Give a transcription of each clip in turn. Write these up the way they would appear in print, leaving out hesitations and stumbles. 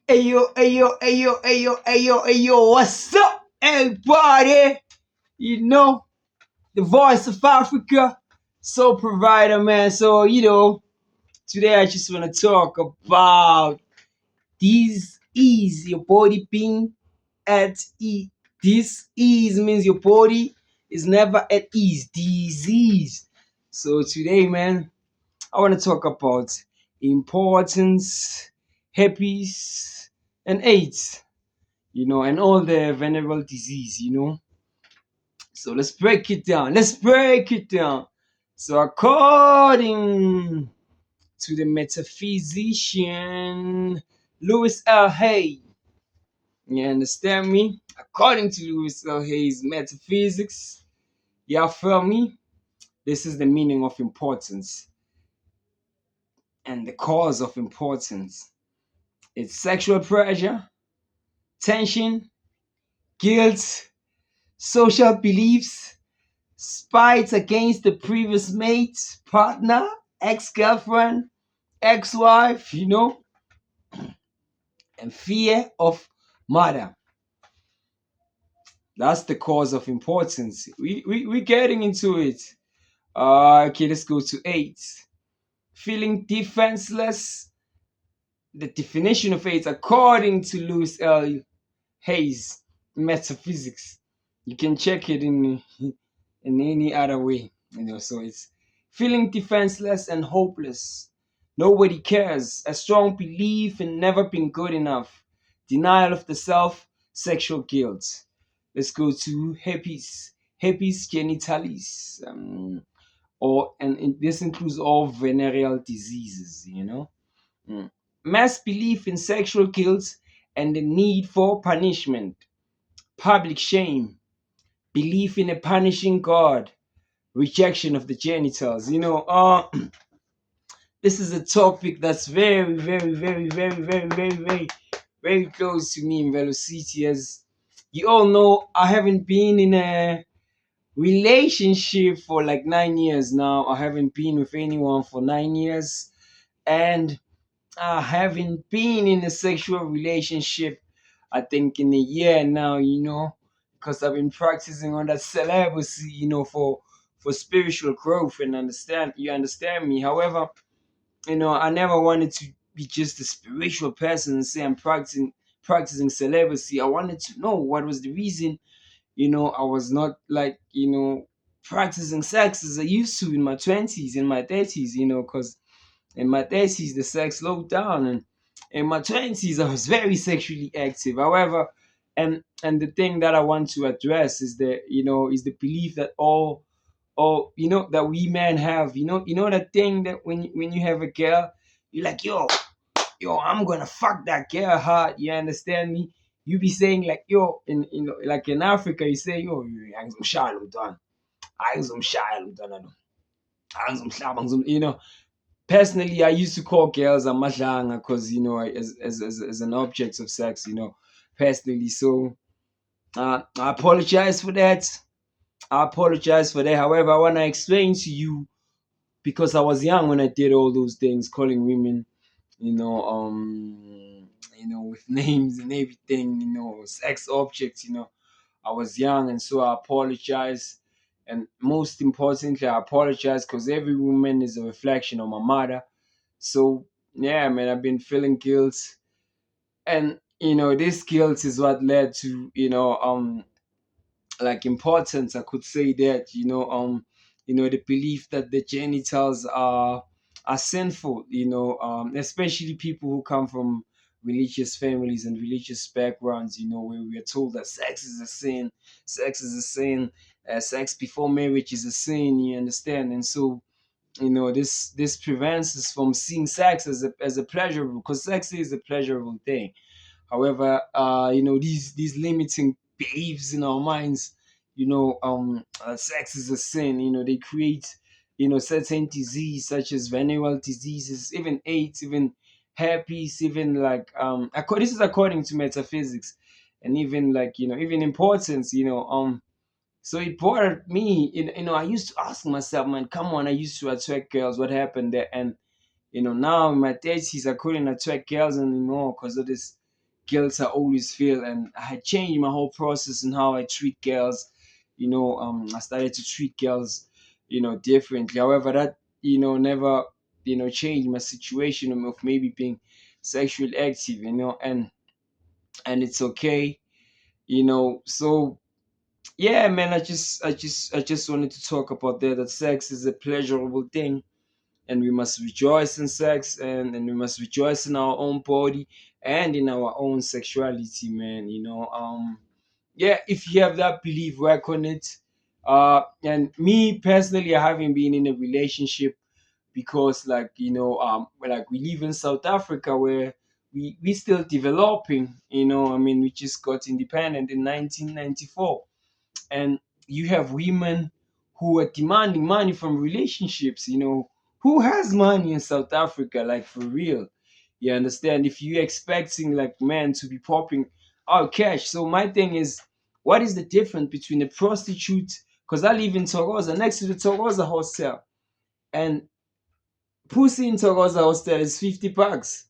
Ayo, ayo, ayo, ayo, ayo, ayo, what's up, everybody? You know, the voice of Africa, soul provider, man. So, today I just want to talk about this ease, your body being at ease. This ease means your body is never at ease, disease. So, today, man, I want to talk about importance, herpes, and AIDS, and all the venereal disease. So let's break it down. Let's break it down. So, according to the metaphysician Louis L. Hay, you understand me? According to Louis L. Hay's metaphysics, you feel me? This is the meaning of importance and the cause of importance. It's sexual pressure, tension, guilt, social beliefs, spite against the previous mate, partner, ex-girlfriend, ex-wife, and fear of murder. That's the cause of importance. We're getting into it. Okay, let's go to 8. Feeling defenseless. The definition of AIDS, according to Louis L. Hayes metaphysics. You can check it in any other way. So it's feeling defenseless and hopeless. Nobody cares. A strong belief in never being good enough. Denial of the self, sexual guilt. Let's go to herpes. Herpes genitalis. And this includes all venereal diseases. Mm. Mass belief in sexual guilt and the need for punishment, public shame, belief in a punishing God, rejection of the genitals. This is a topic that's very, very, very, very, very, very, very, very close to me in Velocity. As you all know, I haven't been in a relationship for like 9 years now. I haven't been with anyone for 9 years. And I haven't been in a sexual relationship, I think, in a year now, because I've been practicing on that celibacy, for spiritual growth and you understand me. However, I never wanted to be just a spiritual person and say I'm practicing celibacy. I wanted to know what was the reason, I was not like, practicing sex as I used to in my 20s, in my 30s, because in my 30s, the sex slowed down, and in my 20s, I was very sexually active. However, and the thing that I want to address is the belief that all that we men have. That thing that when you have a girl, you're like, yo, I'm gonna fuck that girl hard. You understand me? You be saying like, yo, like in Africa, you say, yo, personally, I used to call girls amadlanga because as an object of sex, personally. So I apologize for that. However, I want to explain to you, because I was young when I did all those things, calling women, with names and everything, sex objects. I was young, and so I apologize. And most importantly, I apologize because every woman is a reflection of my mother. So yeah, man, I've been feeling guilt, and this guilt is what led to like importance. I could say that the belief that the genitals are sinful. Especially people who come from religious families and religious backgrounds. Where we are told that sex is a sin, sex before marriage is a sin. You understand, and so this prevents us from seeing sex as a pleasurable, because sex is a pleasurable thing. However, these limiting beliefs in our minds, sex is a sin. They create certain disease such as venereal diseases, even AIDS, even herpes, even like this is according to metaphysics, and even like even importance. So it bothered me. I used to ask myself, man, come on, I used to attract girls. What happened there? And now in my 30s, I couldn't attract girls anymore because of this. girls I always feel, and I had changed my whole process and how I treat girls. I started to treat girls, differently. However, that never changed my situation of maybe being sexually active, and it's okay, So yeah, man, I just wanted to talk about that sex is a pleasurable thing, and we must rejoice in sex, and we must rejoice in our own body and in our own sexuality, man. Yeah, if you have that belief, work on it. And me personally, I haven't been in a relationship because, like, like we live in South Africa where we still developing. I mean, we just got independent in 1994, and you have women who are demanding money from relationships. Who has money in South Africa, like, for real? You understand? If you're expecting like men to be popping out cash. So my thing is, what is the difference between a prostitute? Because I live in Togoza, next to the Togoza hostel, and pussy in Togoza hostel is 50 bucks.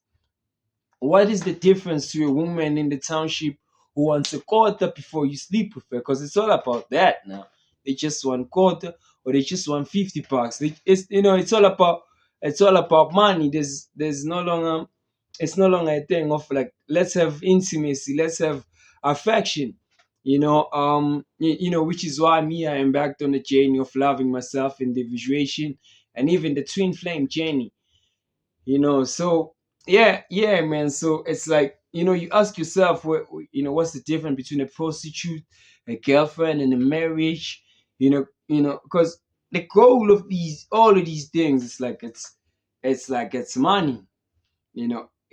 What is the difference to a woman in the township who wants a quarter before you sleep with her? Because it's all about that now. They just want quarter, or they just want 50 bucks. It's all about money. There's no longer, it's no longer a thing of like, let's have intimacy, let's have affection. Which is why me, I embarked on the journey of loving myself, individuation, and even the twin flame journey. So yeah, man. So it's like, you ask yourself, what's the difference between a prostitute, a girlfriend, and a marriage? Because the goal of all of these things, it's money.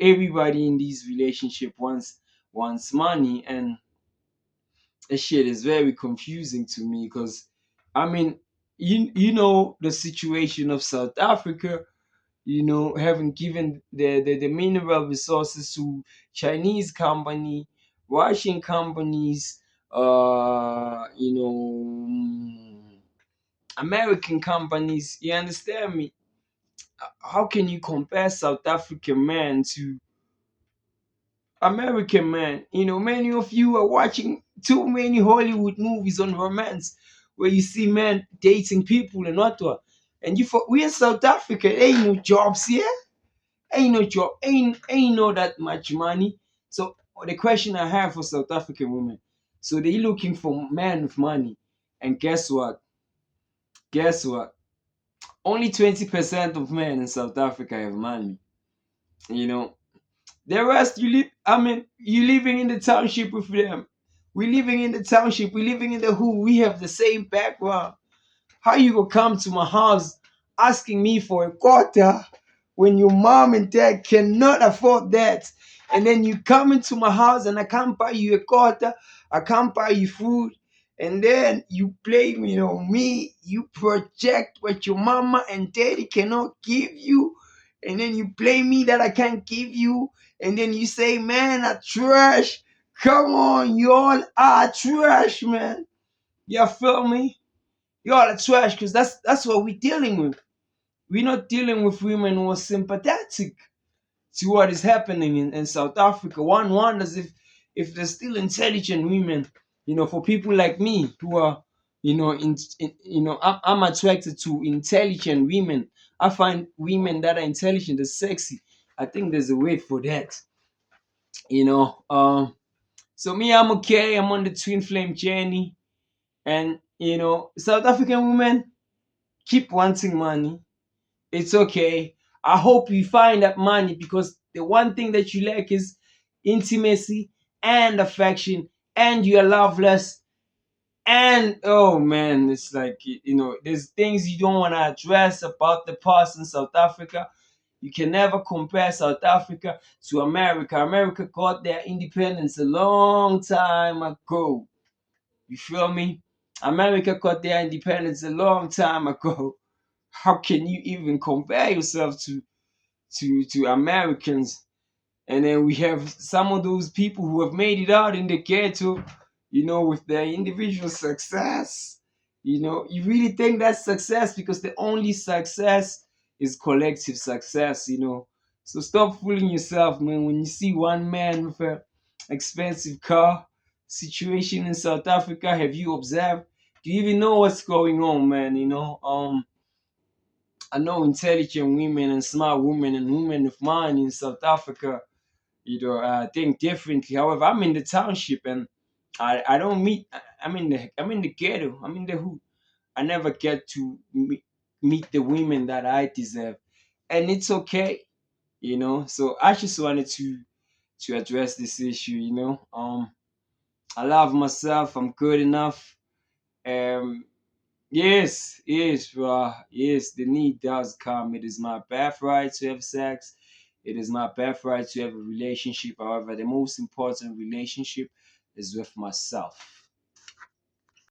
Everybody in these relationship wants money, and that shit is very confusing to me. Because, I mean, the situation of South Africa, having given the mineral resources to Chinese company, Russian companies, American companies. You understand me? How can you compare South African man to American man? Many of you are watching too many Hollywood movies on romance, where you see men dating people and what. And we in South Africa, there ain't no jobs here. Ain't no job, ain't no that much money. So the question I have for South African women, so they looking for men with money, and guess what? Guess what? Only 20% of men in South Africa have money. You know, the rest you live. I mean, you living in the township with them. We living in the township. We living in the hood. We have the same background. How you gonna come to my house asking me for a quarter when your mom and dad cannot afford that? And then you come into my house and I can't buy you a quarter, I can't buy you food, and then you blame me, you project what your mama and daddy cannot give you, and then you blame me that I can't give you, and then you say, man, I trash. Come on, you all are trash, man. You feel me? Y'all are trash, because that's what we're dealing with. We're not dealing with women who are sympathetic to what is happening in South Africa. One wonders if there's still intelligent women, for people like me who are, I'm attracted to intelligent women. I find women that are intelligent and sexy. I think there's a way for that. You know, um, so me, I'm okay. I'm on the twin flame journey, and South African women keep wanting money. It's okay. I hope you find that money, because the one thing that you lack is intimacy and affection, and you're loveless. And oh man, it's like, there's things you don't want to address about the past in South Africa. You can never compare South Africa to America. America got their independence a long time ago. You feel me? America got their independence a long time ago. How can you even compare yourself to Americans? And then we have some of those people who have made it out in the ghetto, with their individual success. You really think that's success, because the only success is collective success. So stop fooling yourself, man. When you see one man with expensive car situation in South Africa? Have you observed? Do you even know what's going on, man? I know intelligent women and smart women and women of mind in South Africa, think differently. However, I'm in the township and I don't meet. I'm in the ghetto. I'm in the hood. I never get to meet the women that I deserve, and it's okay. So I just wanted to address this issue. I love myself. I'm good enough. Um, yes, yes, bro. Yes, the need does come. It is my birthright to have sex. It is my birthright to have a relationship. However, the most important relationship is with myself.